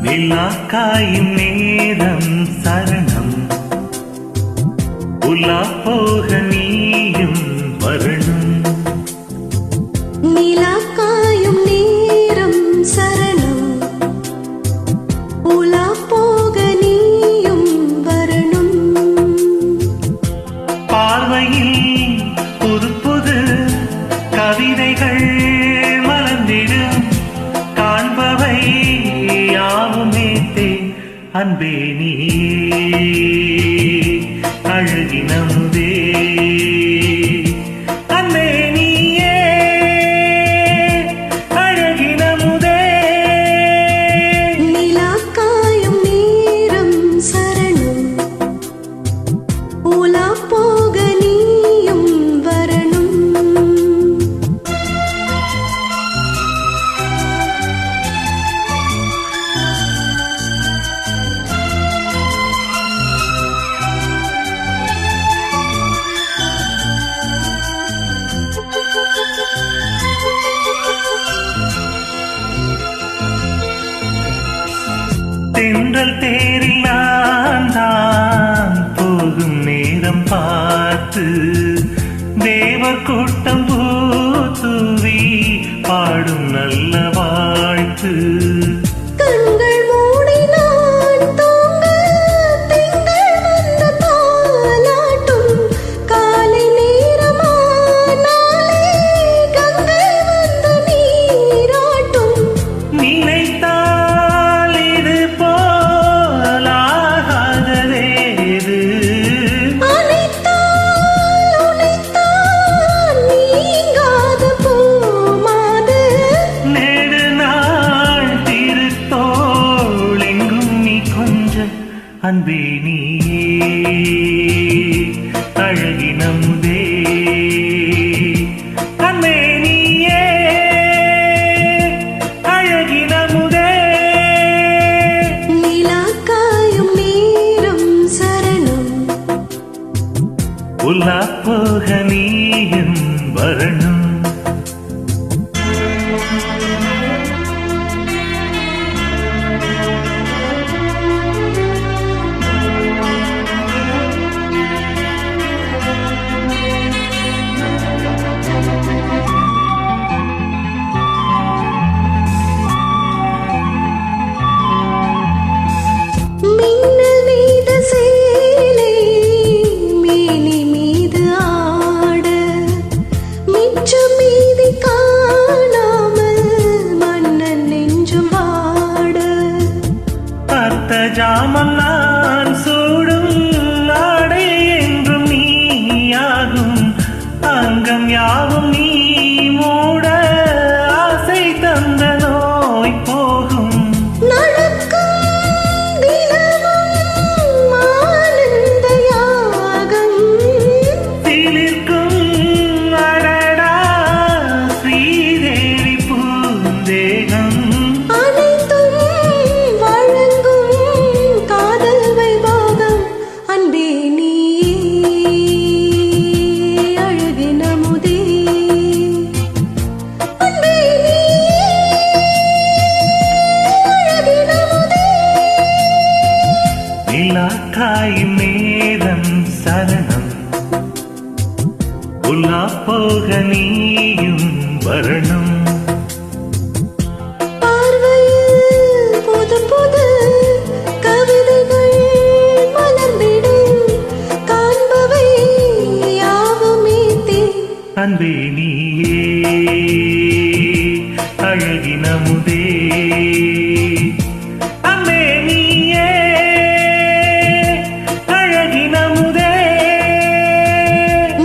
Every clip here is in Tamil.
நிலாக்காயும் நேரம் சரணம் உலா போக நீயும் வரணும். நிலாக்காயும் நேரம் சரணம் உலா போக நீயும் வரணும். பார்வையில் புது புது கவிதைகள் மலர்ந்திடும் காண்பவை யாவுமேத்தே அன்பே நீ அழகினமுதே அன்பே நீயே அழகினமுதே. நிலாக்காயும் நேரம் சரணம் உலா போக நீயும் வரணும். தென்றல் தேரில் நான் தான் போகும் நேரம் பார்த்து தேவர் கூட்டம் பூத்துவி பாடும் நல்ல வாழ்த்து. கண்கள் மூடி நான் தூங்க திங்கள் வந்து தாலாட்டும் காலை நேரமானாலே கங்கை வந்து நீராட்டும். நினைத்தால் இது போலாகாததேது அனைத்தால் உனைத்தான் நீங்காத பூமாது. நெடு நாள் திருத்தோள் எங்கும் நீ கொஞ்ச அன்பே நீயே அழகினமுதே அன்பே நீயே அழகினமுதே. நிலாக்காயும் நேரம் சரணம் உலா போக நீயும் வரணும். மின்னல் மீது சேலை மேனி மீது ஆட மிச்சம் மீதி காணாமல் மன்னன் நெஞ்சும் வாட. அர்த்த ஜாமம் நான் சூடும் நாடே என்றும் நீயாகும் அங்கம் யாவும் நீ மூட ஆசை தந்த நோய் போகும். நடக்கும் தினமும் ஆனந்த யாகம் சிலிர்க்கும் அடடா ஸ்ரீதேவி பூந்தேகம். அனைத்தும் வழங்கும் காதல் வைபோகம். அன்பே நீயே அழகினமுதே அன்பே நீயே அழகினமுதே. நிலாக்காயும் நேரம் சரணம் உலா போக நீயும் வரணும். பார்வையில் புது புது கவிதைகள் மலர்ந்திடும் காண்பவை யாவுமேத்தே அன்பே நீயே அழகினமுதே அன்பே நீயே அழகினமுதே.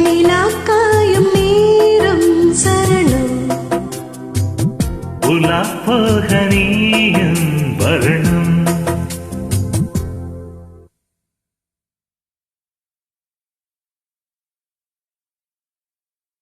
நிலாக்காயும் நேரம் சரணம் உலா போக நீயும் வரணும்.